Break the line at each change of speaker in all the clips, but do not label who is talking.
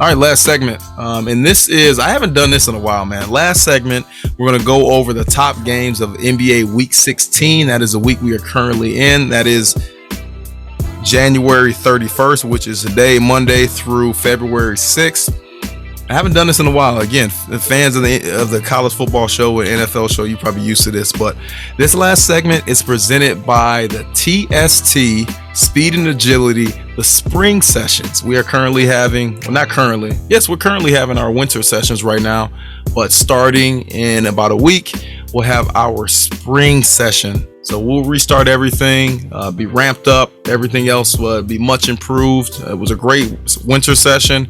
All right, last segment. And this is, I haven't done this in a while, man. Last segment, we're going to go over the top games of NBA Week 16. That is the week we are currently in. That is January 31st, which is today, Monday, through February 6th. I haven't done this in a while. Again, the fans of the college football show and NFL show, you're probably used to this. But this last segment is presented by the TST Speed and Agility, the spring sessions. We are currently having, well, not currently. Yes, we're currently having our winter sessions right now. But starting in about a week, we'll have our spring session. So we'll restart everything, be ramped up. Everything else will be much improved. It was a great winter session.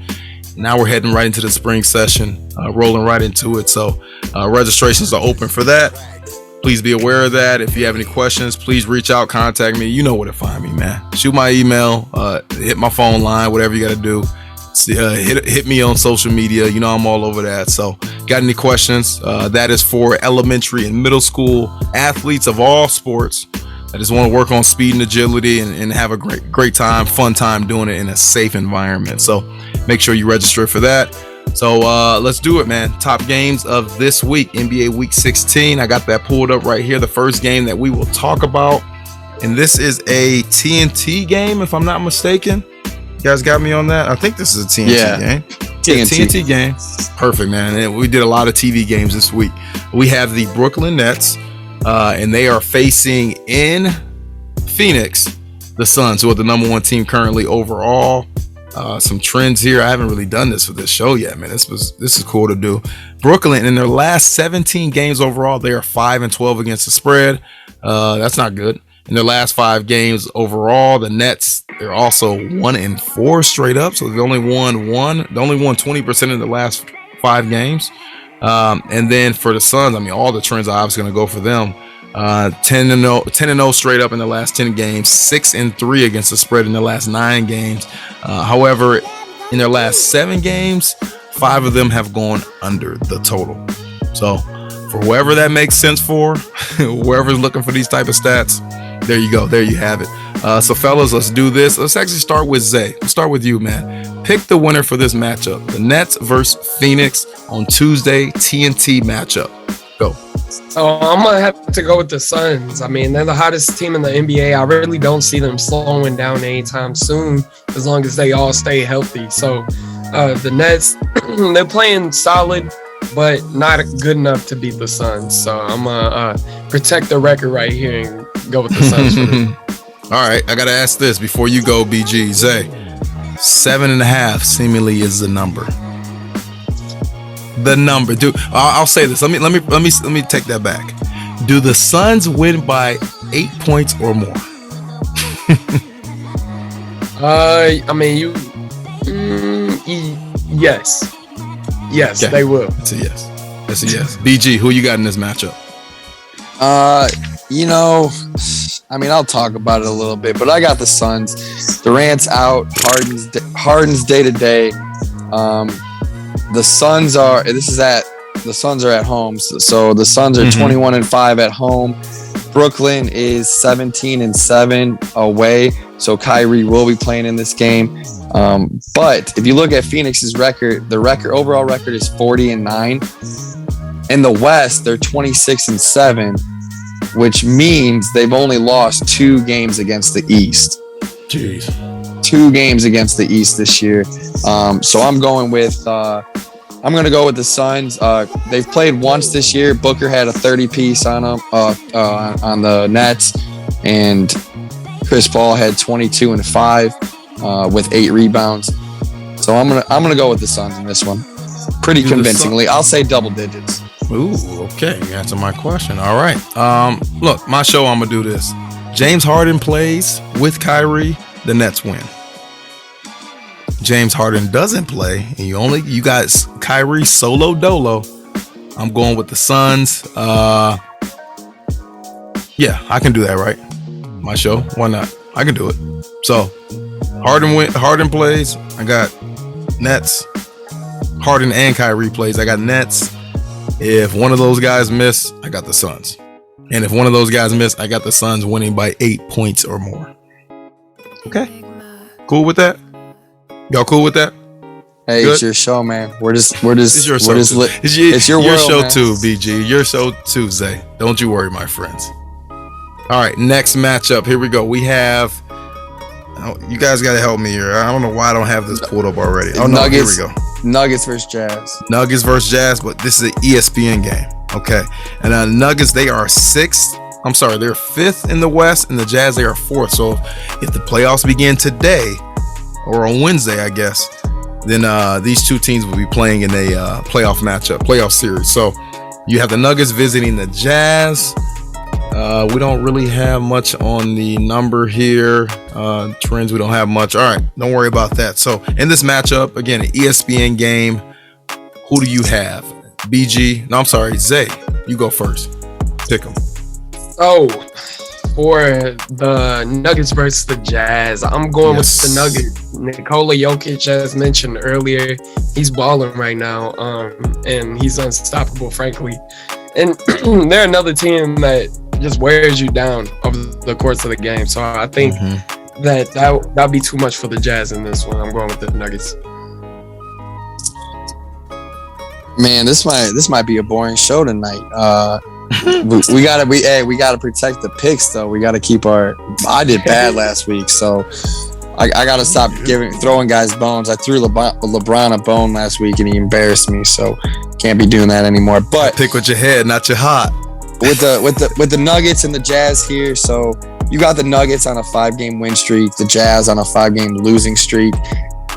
Now we're heading right into the spring session, rolling right into it. So registrations are open for that. Please be aware of that. If you have any questions, please reach out, contact me. You know where to find me, man. Shoot my email, hit my phone line, whatever you got to do. Hit me on social media. You know I'm all over that. So got any questions? That is for elementary and middle school athletes of all sports. I just want to work on speed and agility and have a great time, fun time doing it in a safe environment. So make sure you register for that. So let's do it, man. Top games of this week, NBA Week 16. I got that pulled up right here. The first game that we will talk about. And this is a TNT game, if I'm not mistaken. You guys got me on that? I think this is a TNT game. TNT game. Perfect, man. And we did a lot of TV games this week. We have the Brooklyn Nets. And they are facing in Phoenix the Suns, who are the number one team currently overall. Some trends here. I haven't really done this for this show yet, man. This is cool to do. Brooklyn, in their last 17 games overall, they are 5-12 against the spread. That's not good. In their last 5 games overall, the Nets, they're also 1-4 straight up. So they only won 20% in the last 5 games. And then for the Suns, I mean, all the trends are obviously going to go for them. 10-0 straight up in the last 10 games, 6-3 against the spread in the last 9 games. However, in their last 7 games, 5 of them have gone under the total. So for whoever that makes sense for, whoever's looking for these type of stats, there you go. There you have it. So fellas, let's do this. Let's actually start with Zay. Let's start with you, man. Pick the winner for this matchup. The Nets versus Phoenix on Tuesday, TNT matchup. Go.
Oh, I'm going to have to go with the Suns. I mean, they're the hottest team in the NBA. I really don't see them slowing down anytime soon as long as they all stay healthy. So the Nets, they're playing solid, but not good enough to beat the Suns. So I'm going to protect the record right here and go with the Suns for this.
All right, I got to ask this before you go, BG. Zay, 7.5 seemingly is the number. The number, dude. I'll say this. Let me take that back. Do the Suns win by 8 points or more?
I mean, yes, okay. They will.
That's a yes. That's a yes. BG, who you got in this matchup?
I mean, I'll talk about it a little bit, but I got the Suns. Durant's out. Harden's day to day. The Suns are at home. So the Suns are 21-5 at home. Brooklyn is 17-7 away. So Kyrie will be playing in this game. But if you look at Phoenix's record, the overall record is 40-9. In the West, they're 26-7, which means they've only lost 2 games against the East.
Jeez.
2 games against the East this year. So I'm going to go with the Suns. They've played once this year. Booker had a 30-piece on them on the Nets, and Chris Paul had 22-5 with 8 rebounds. So I'm gonna go with the Suns in this one, pretty convincingly. I'll say double digits.
Ooh, okay. You answered my question. All right. Look, my show. I'm gonna do this. James Harden plays with Kyrie. The Nets win. James Harden doesn't play, and you got Kyrie solo dolo. I'm going with the Suns. Yeah, I can do that, right? My show. Why not? I can do it. So Harden plays. I got Nets. Harden and Kyrie plays. I got Nets. If one of those guys miss, I got the Suns. And if one of those guys miss, I got the Suns winning by 8 points or more. Okay. Cool with that? Y'all cool with that?
Hey,
Good?
it's your show, man.
It's your show too.
It's your world,
show
man.
too, BG. Your show too, Zay. Don't you worry, my friends. All right, next matchup. Here we go. We have. Oh, you guys got to help me here. I don't know why I don't have this pulled up already. Oh no, here we go.
Nuggets versus Jazz.
Nuggets versus Jazz, but this is an ESPN game. Okay, and Nuggets, they are sixth. I'm sorry, they're fifth in the West, and the Jazz, they are fourth. So if the playoffs begin today or on Wednesday, I guess, then these two teams will be playing in a playoff series. So you have the Nuggets visiting the Jazz. We don't really have much on the number here. Trends, we don't have much. All right, don't worry about that. So in this matchup, again, an ESPN game, who do you have? BG? No, I'm sorry, Zay. You go first. Pick them.
Oh, for the Nuggets versus the Jazz, I'm going with the Nuggets. Nikola Jokic, as mentioned earlier, he's balling right now, and he's unstoppable, frankly. And they're another team that just wears you down over the course of the game. So I think that'll be too much for the Jazz in this one. I'm going with the Nuggets.
Man, this might be a boring show thronight. we gotta protect the picks though. We gotta keep I did bad last week, so I gotta stop throwing guys bones. I threw LeBron a bone last week and he embarrassed me, so can't be doing that anymore. But
pick with your head, not your heart.
With the Nuggets and the Jazz here, so you got the Nuggets on a 5-game win streak, the Jazz on a 5-game losing streak.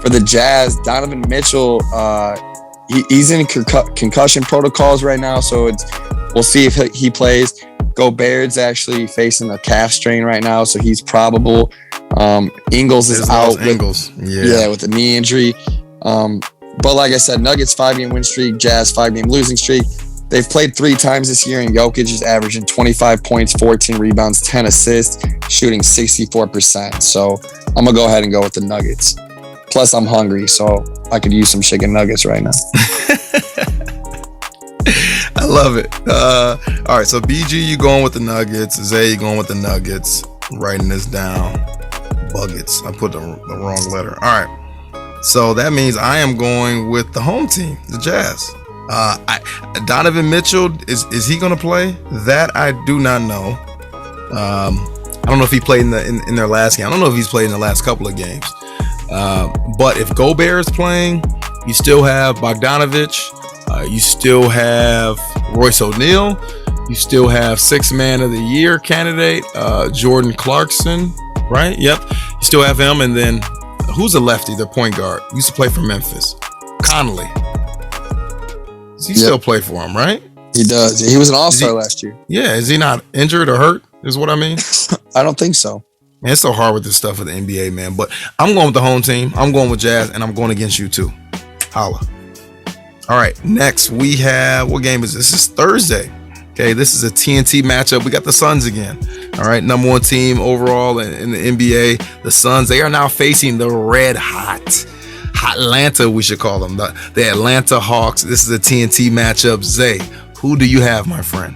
For the Jazz, Donovan Mitchell, he's in concussion protocols right now, so we'll see if he plays. Gobert's actually facing a calf strain right now, so he's probable. Ingles is out with a knee injury. But like I said, Nuggets 5-game win streak, Jazz 5-game losing streak. They've played 3 times this year, and Jokic is averaging 25 points, 14 rebounds, 10 assists, shooting 64%. So I'm going to go ahead and go with the Nuggets. Plus, I'm hungry, so I could use some chicken nuggets right now.
I love it. All right, so BG, you going with the Nuggets. Zay, you going with the Nuggets. Writing this down. Buggets. I put the wrong letter. All right. So that means I am going with the home team, the Jazz. Donovan Mitchell, is he going to play? That I do not know. I don't know if he played in their last game. I don't know if he's played in the last couple of games. But if Gobert is playing, you still have Bogdanovich. You still have Royce O'Neal. You still have 6th Man of the Year candidate, Jordan Clarkson, right? Yep. You still have him. And then who's a lefty, their point guard? Used to play for Memphis. Conley. He still play for him, right?
He does. He was an all-star last year.
Yeah. Is he not injured or hurt is what I mean?
I don't think so.
Man, it's so hard with this stuff with the NBA, man. But I'm going with the home team. I'm going with Jazz, and I'm going against you too. Holla. All right. Next, we have, what game is this? This is Thursday. Okay. This is a TNT matchup. We got the Suns again. All right. Number 1 team overall in the NBA. The Suns, they are now facing the red hot Atlanta, we should call them, the Atlanta Hawks. This is a TNT matchup. Zay, who do you have, my friend?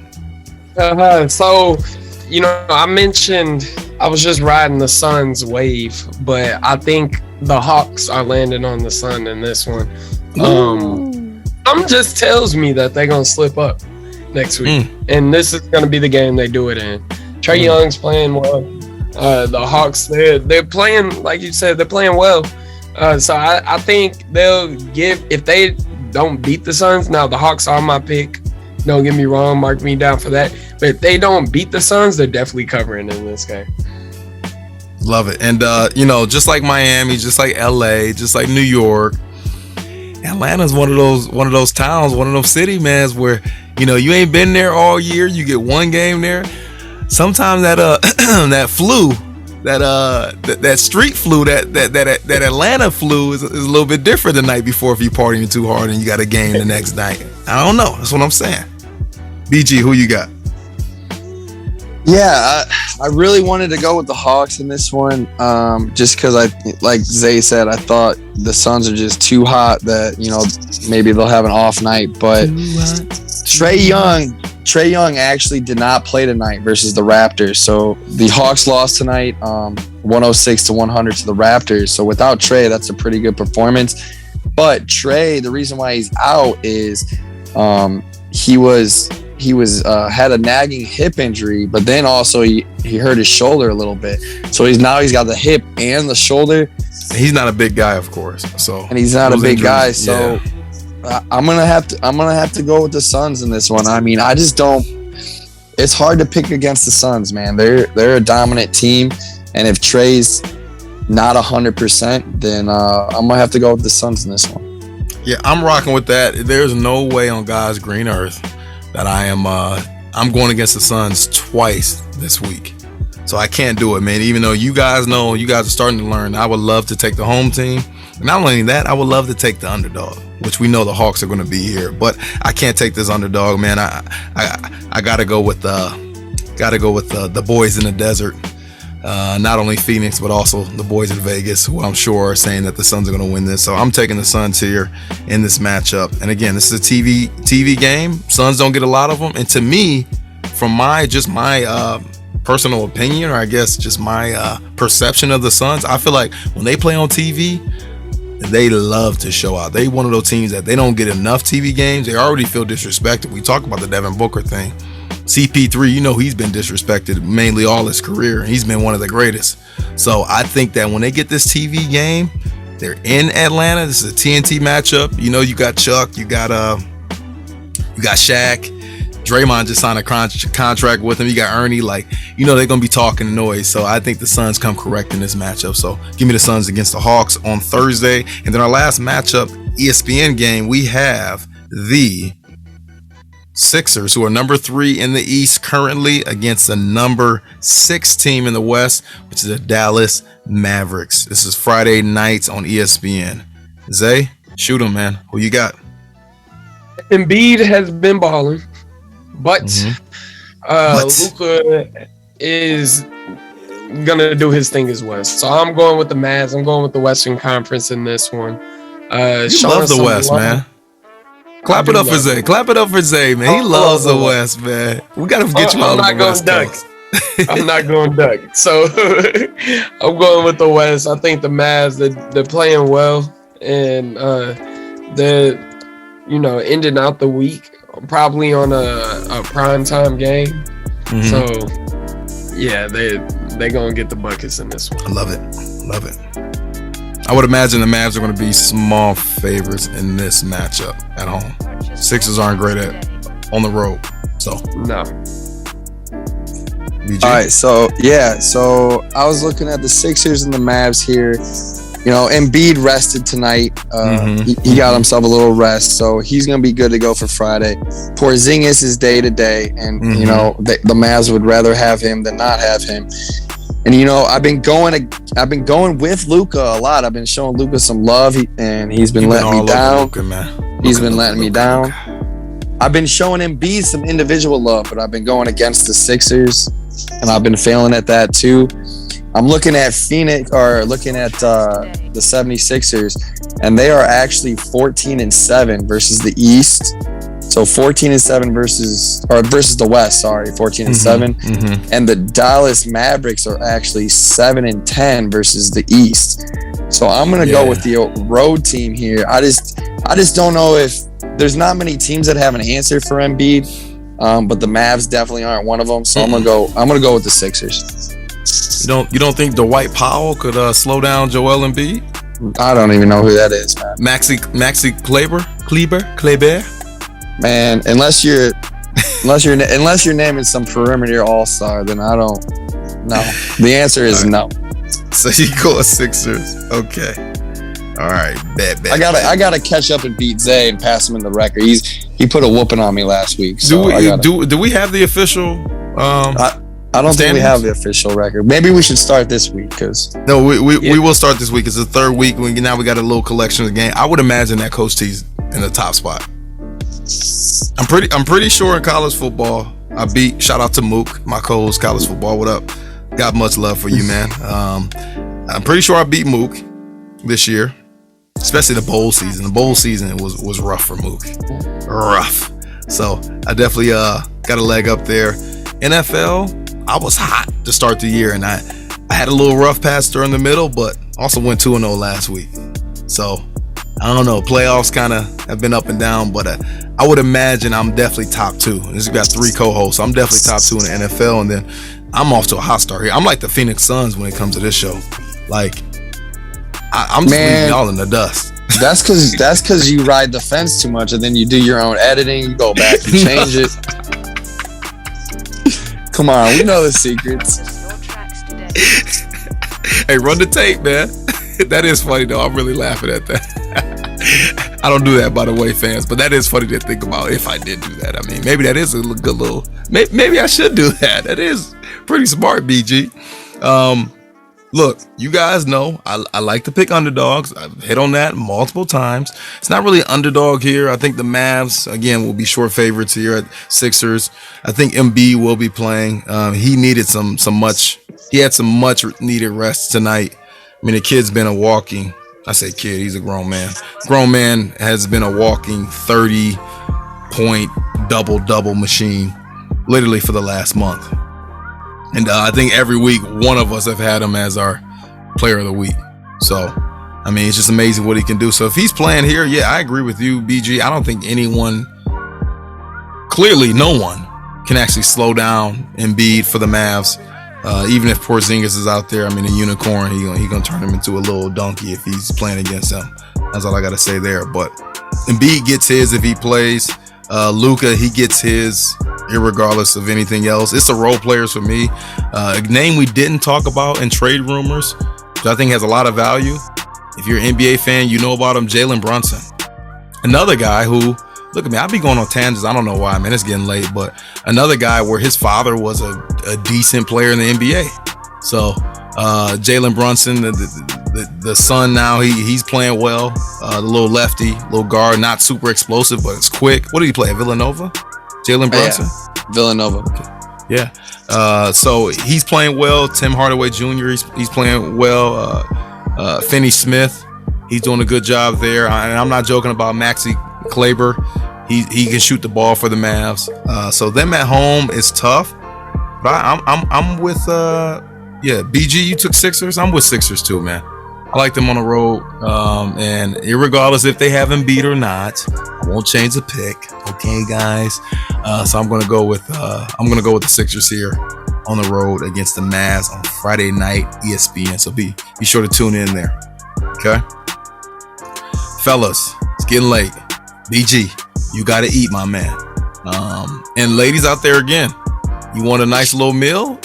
So, I mentioned I was just riding the Suns wave, but I think the Hawks are landing on the Sun in this one. Just tells me that they're going to slip up next week, and this is going to be the game they do it in. Trae Young's playing well. The Hawks, they're playing, like you said, they're playing well. So I think they'll if they don't beat the Suns. Now, the Hawks are my pick. Don't get me wrong. Mark me down for that. But if they don't beat the Suns, they're definitely covering in this game.
Love it. And, just like Miami, just like LA, just like New York, Atlanta's one of those towns, one of those city, man, where, you ain't been there all year. You get one game there. Sometimes that that flu, that street flu, that Atlanta flu is a little bit different the night before if you partying too hard and you got a game the next night. I don't know. That's what I'm saying. BG, who you got?
Yeah, I really wanted to go with the Hawks in this one, just because like Zay said, I thought the Suns are just too hot that maybe they'll have an off night. But Trae Young actually did not play tonight versus the Raptors, so the Hawks lost tonight, 106-100 to the Raptors. So without Trae, that's a pretty good performance. But Trey, the reason why he's out is he was had a nagging hip injury, but then also he hurt his shoulder a little bit. So he's got the hip and the shoulder.
He's not a big guy, of course. So
and he's not a big guy. So I'm gonna have to go with the Suns in this one. I mean, I just don't. It's hard to pick against the Suns, man. They're a dominant team, and if Trey's not 100%, then I'm gonna have to go with the Suns in this one.
Yeah, I'm rocking with that. There's no way on God's green earth that I'm going against the Suns twice this week. So I can't do it, man. Even though you guys are starting to learn, I would love to take the home team. And not only that, I would love to take the underdog, which we know the Hawks are going to be here. But I can't take this underdog, man. I gotta go with the boys in the desert. Not only Phoenix, but also the boys in Vegas, who I'm sure are saying that the Suns are going to win this. So I'm taking the Suns here in this matchup. And again, this is a TV game. Suns don't get a lot of them. And to me, from my personal opinion, or I guess just my perception of the Suns, I feel like when they play on TV, they love to show out. They one of those teams that they don't get enough TV games. They already feel disrespected. We talk about the Devin Booker thing. CP3, he's been disrespected mainly all his career. He's been one of the greatest. So I think that when they get this TV game, they're in Atlanta. This is a TNT matchup. You got Chuck, you got Shaq. Draymond just signed a contract with him. You got Ernie. They're gonna be talking noise. So I think the Suns come correct in this matchup. So give me the Suns against the Hawks on Thursday. And then our last matchup, ESPN game, we have the Sixers, who are number 3 in the East currently, against the number 6 team in the West, which is the Dallas Mavericks. This is Friday nights on ESPN. Zay, shoot 'em, man. Who you got?
Embiid has been balling, but Luka is gonna do his thing as West. So I'm going with the Mavs. I'm going with the Western Conference in this one.
You love the West, man. Clap it up for Zay. Clap it up for Zay, man. He loves the West, man. We gotta get you out of the West Coast.
I'm not going duck. So I'm going with the West. I think the Mavs, they're playing well, and they're ending out the week probably on a primetime game. Mm-hmm. So yeah, they're gonna get the buckets in this one.
I love it. I would imagine the Mavs are going to be small favorites in this matchup at home. Sixers aren't great on the road, so
no.
BG?
All right, so I was looking at the Sixers and the Mavs here. Embiid rested tonight. He got himself a little rest, so he's going to be good to go for Friday. Porzingis is day to day, and the Mavs would rather have him than not have him. And I've been going with Luka a lot. I've been showing Luka some love, and he's been letting me down.
Luka, man.
He's been letting me down. I've been showing Embiid some individual love, but I've been going against the Sixers, and I've been failing at that too. I'm looking at Phoenix, or looking at the 76ers, and they are actually 14-7 versus the East. So 14-7 versus the West, 14-7. And the Dallas Mavericks are actually 7-10 versus the East. So I'm gonna go with the road team here. I just don't know if there's not many teams that have an answer for Embiid, but the Mavs definitely aren't one of them. So I'm gonna go with the Sixers.
You don't think Dwight Powell could slow down Joel Embiid?
I don't even know who that is, man.
Maxi Kleber.
Man, unless you're naming some perimeter all-star, then I don't know. The answer is no.
So you go Sixers. Okay. All right. Bet.
I gotta catch up and beat Zay and pass him in the record. He put a whooping on me last week. So
do we have the official?
I don't think we have the official record. Maybe we should start this week because
we will start this week. It's the third week. Now we got a little collection of the game. I would imagine that Coach T's in the top spot. I'm pretty sure in college football I beat. Shout out to Mook, my co-host college football. What up? Got much love for you, man. I'm pretty sure I beat Mook this year, especially the bowl season. The bowl season was rough for Mook, rough. So I definitely got a leg up there. NFL, I was hot to start the year, and I had a little rough patch during the middle, but also went 2-0 last week. So I don't know. Playoffs kind of have been up and down, but I would imagine I'm definitely top 2. This has got 3 co-hosts, so I'm definitely top 2 in the NFL. And then I'm off to a hot start here. I'm like the Phoenix Suns when it comes to this show. Like, I'm just leaving y'all in the dust.
That's because you ride the fence too much, and then you do your own editing. You go back and change it. Come on, we know the secrets.
Hey, run the tape, man. That is funny though. I'm really laughing at that. I don't do that, by the way, fans, but that is funny to think about if I did do that. I mean, maybe that is a good little. Maybe I should do that. That is pretty smart, BG. Look, you guys know I like to pick underdogs. I've hit on that multiple times. It's not really underdog here. I think the Mavs, again, will be short favorites here at Sixers. I think Embiid will be playing. He needed he had some much needed rest tonight. I mean, the kid's been a walking, I say kid, he's a grown man. Grown man has been a walking 30-point double machine literally for the last month. And I think every week, one of us have had him as our player of the week. So, I mean, it's just amazing what he can do. So if he's playing here, yeah, I agree with you, BG. I don't think clearly no one can actually slow down Embiid for the Mavs. Even if Porzingis is out there, I mean, a unicorn, he's gonna turn him into a little donkey if he's playing against him. That's all I got to say there. But Embiid gets his if he plays. Luka, he gets his irregardless of anything else. It's the role players for me. A name we didn't talk about in trade rumors, which I think has a lot of value. If you're an NBA fan, you know about him, Jalen Brunson. Another guy who, look at me, I'll be going on tangents. I don't know why, man. It's getting late. But another guy where his father was a decent player in the NBA. So Jalen Brunson, the son now, he's playing well. The little lefty, little guard, not super explosive, but it's quick. What did he play at Villanova? Jalen Brunson?
Yeah. Villanova.
Okay. Yeah. So he's playing well. Tim Hardaway Jr., he's playing well. Finney Smith, he's doing a good job there. And I'm not joking about Maxi Kleber. He can shoot the ball for the Mavs. So them at home is tough. But I'm with BG, you took Sixers. I'm with Sixers too, man. I like them on the road. And irregardless if they have Embiid or not, I won't change the pick. Okay, guys. So I'm gonna go with the Sixers here on the road against the Mavs on Friday night, ESPN. So be sure to tune in there. Okay, fellas, it's getting late. BG, you gotta eat, my man. And ladies out there, again, you want a nice little meal?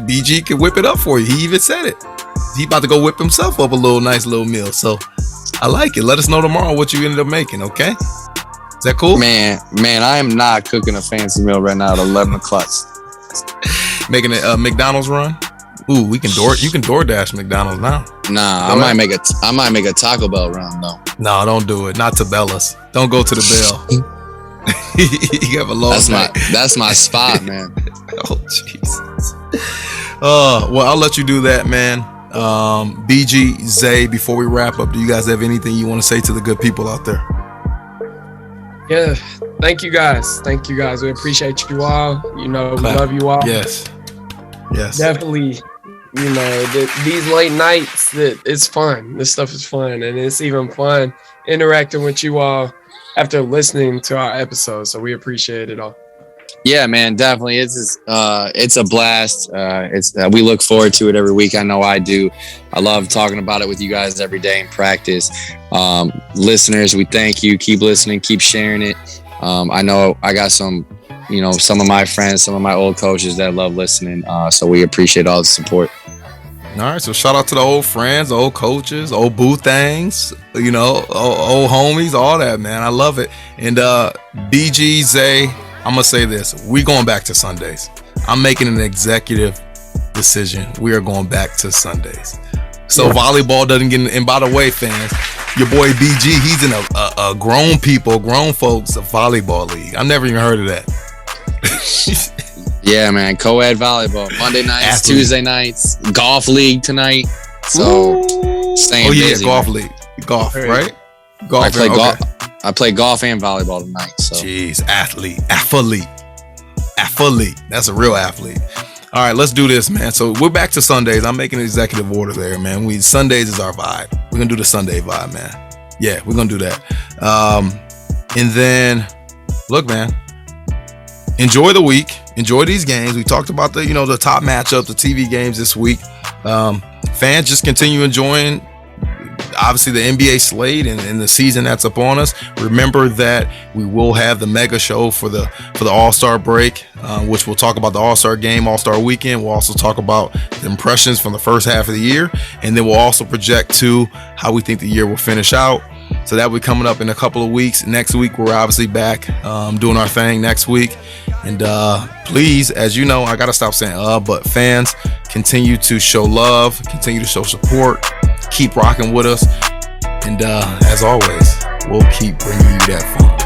BG can whip it up for you. He even said it. He about to go whip himself up a nice little meal. So I like it. Let us know tomorrow what you ended up making. Okay, is that cool?
Man, I am not cooking a fancy meal right now at 11 o'clock.
Making a McDonald's run. Ooh, you can DoorDash McDonald's now.
Nah, I might make a Taco Bell run though.
No, don't do it. Not to Bella's. Don't go to the Bell. You have a long night.
That's my spot, man.
Oh Jesus. Well, I'll let you do that, man. BG, Zay, before we wrap up, do you guys have anything you want to say to the good people out there?
Yeah, thank you guys. We appreciate you all. We love you all.
Yes.
Definitely. These late nights, it's fun. This stuff is fun, and it's even fun interacting with you all after listening to our episodes. So we appreciate it all.
Yeah, man, definitely. It's a blast. We look forward to it every week. I know I do. I love talking about it with you guys every day in practice. Listeners, we thank you. Keep listening. Keep sharing it. I know I got some of my friends, some of my old coaches that love listening. So we appreciate all the support.
All right, so shout out to the old friends, old coaches, old boo things, old homies, all that, man. I love it. And BG, Zay, I'm gonna say this: we going back to Sundays. I'm making an executive decision. We are going back to Sundays. So volleyball doesn't get in. And by the way, fans, your boy BG, he's in a grown folks volleyball league. I've never even heard of that.
Yeah, man, co-ed volleyball, Monday nights, Tuesday nights, golf league tonight. So staying busy.
Golf league, golf, right? Golf.
I play golf and volleyball tonight. So.
Jeez, athlete. That's a real athlete. All right, let's do this, man. So we're back to Sundays. I'm making an executive order there, man. Sundays is our vibe. We're gonna do the Sunday vibe, man. Yeah, we're gonna do that. And then, look, man, enjoy the week. Enjoy these games. We talked about the top matchup, the TV games this week. Fans, just continue enjoying, obviously, the NBA slate and the season that's upon us. Remember that we will have the mega show for the All-Star break, which we'll talk about the All-Star game, All-Star weekend. We'll also talk about the impressions from the first half of the year, and then we'll also project to how we think the year will finish out. So that will be coming up in a couple of weeks. Next week, we're obviously back doing our thing next week. And please, as you know, I got to stop saying but fans, continue to show love, continue to show support, keep rocking with us. And as always, we'll keep bringing you that fun.